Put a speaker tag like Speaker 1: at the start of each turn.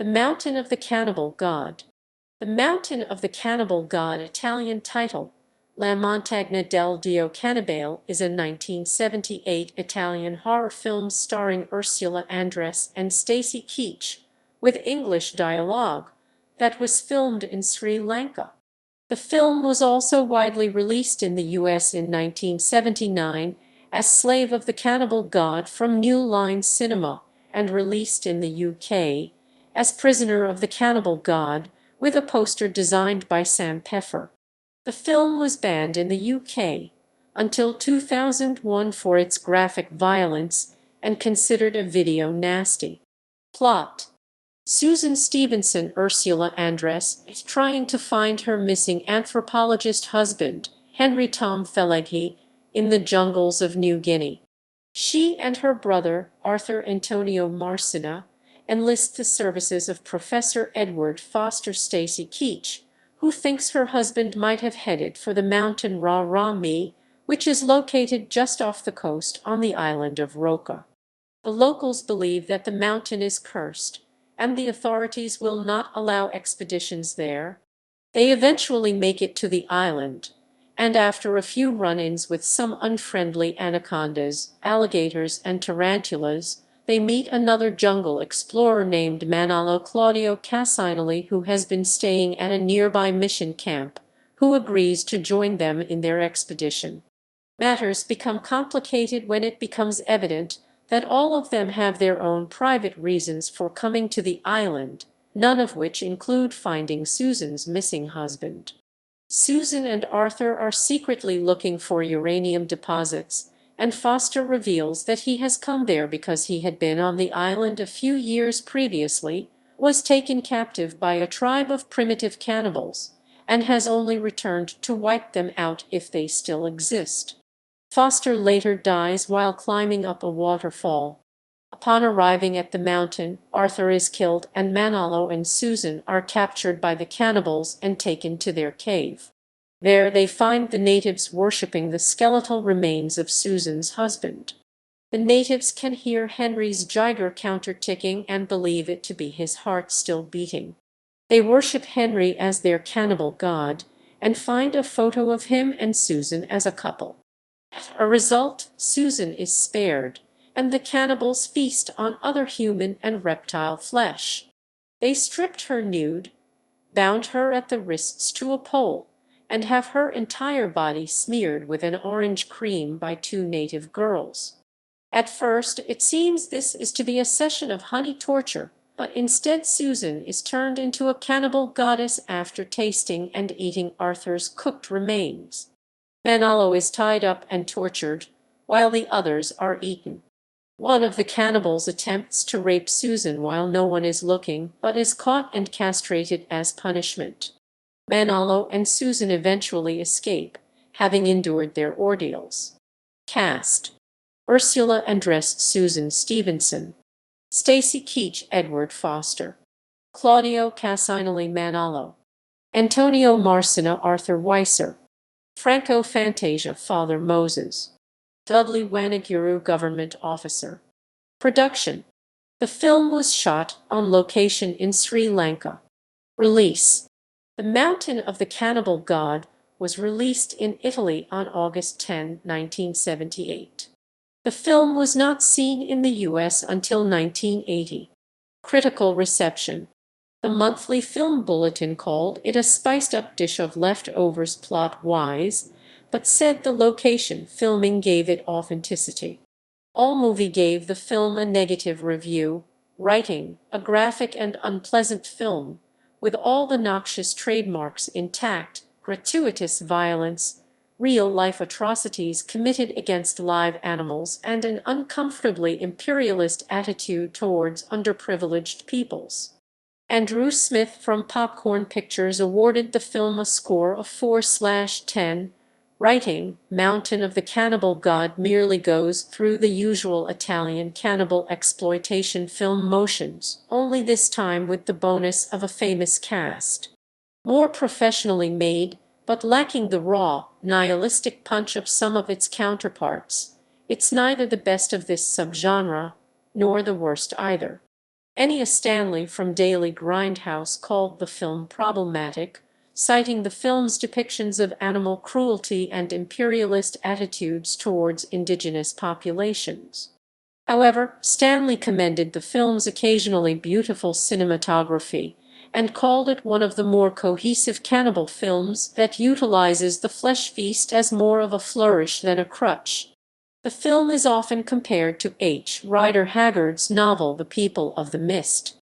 Speaker 1: The Mountain of the Cannibal God. The Mountain of the Cannibal God, Italian title, La montagna del Dio Cannibale, is a 1978 Italian horror film starring Ursula Andress and Stacy Keach, with English dialogue, that was filmed in Sri Lanka. The film was also widely released in the U.S. in 1979 as Slave of the Cannibal God from New Line Cinema, and released in the UK as Prisoner of the Cannibal God, with a poster designed by Sam Peffer. The film was banned in the UK until 2001 for its graphic violence and considered a video nasty. Plot: Susan Stevenson Ursula Andress is trying to find her missing anthropologist husband, Henry Tom Feleghi, in the jungles of New Guinea. She and her brother, Arthur Antonio Marcina, enlist the services of Professor Edward Foster Stacy Keach, who thinks her husband might have headed for the mountain Ra-Ra-Mi, which is located just off the coast on the island of Roca. The locals believe that the mountain is cursed, and the authorities will not allow expeditions there. They eventually make it to the island, and after a few run-ins with some unfriendly anacondas, alligators, and tarantulas, they meet another jungle explorer named Manalo Claudio Cassinelli, who has been staying at a nearby mission camp, who agrees to join them in their expedition. Matters become complicated when it becomes evident that all of them have their own private reasons for coming to the island, none of which include finding Susan's missing husband. Susan and Arthur are secretly looking for uranium deposits, and Foster reveals that he has come there because he had been on the island a few years previously, was taken captive by a tribe of primitive cannibals, and has only returned to wipe them out if they still exist. Foster later dies while climbing up a waterfall. Upon arriving at the mountain, Arthur is killed and Manalo and Susan are captured by the cannibals and taken to their cave. There they find the natives worshipping the skeletal remains of Susan's husband. The natives can hear Henry's Geiger counter ticking and believe it to be his heart still beating. They worship Henry as their cannibal god and find a photo of him and Susan as a couple. As a result, Susan is spared, and the cannibals feast on other human and reptile flesh. They stripped her nude, bound her at the wrists to a pole, and have her entire body smeared with an orange cream by two native girls. At first, it seems this is to be a session of honey torture, but instead Susan is turned into a cannibal goddess after tasting and eating Arthur's cooked remains. Manalo is tied up and tortured, while the others are eaten. One of the cannibals attempts to rape Susan while no one is looking, but is caught and castrated as punishment. Manalo and Susan eventually escape, having endured their ordeals. Cast: Ursula Andress, Susan Stevenson, Stacy Keach, Edward Foster, Claudio Cassinelli, Manalo, Antonio Marcina, Arthur Weiser, Franco Fantasia, Father Moses, Dudley Wanaguru, Government Officer. Production: The film was shot on location in Sri Lanka. Release: The Mountain of the Cannibal God was released in Italy on August 10, 1978. The film was not seen in the US until 1980. Critical reception: The Monthly Film Bulletin called it a spiced-up dish of leftovers plot-wise, but said the location filming gave it authenticity. AllMovie gave the film a negative review, writing, "A graphic and unpleasant film, with all the noxious trademarks intact, gratuitous violence, real-life atrocities committed against live animals, and an uncomfortably imperialist attitude towards underprivileged peoples." Andrew Smith from Popcorn Pictures awarded the film a score of 4/10, writing, "Mountain of the Cannibal God merely goes through the usual Italian cannibal exploitation film motions, only this time with the bonus of a famous cast. More professionally made, but lacking the raw, nihilistic punch of some of its counterparts. It's neither the best of this subgenre, nor the worst either." Enya Stanley from Daily Grindhouse called the film problematic, citing the film's depictions of animal cruelty and imperialist attitudes towards indigenous populations. However, Stanley commended the film's occasionally beautiful cinematography and called it one of the more cohesive cannibal films that utilizes the flesh feast as more of a flourish than a crutch. The film is often compared to H. Rider Haggard's novel The People of the Mist.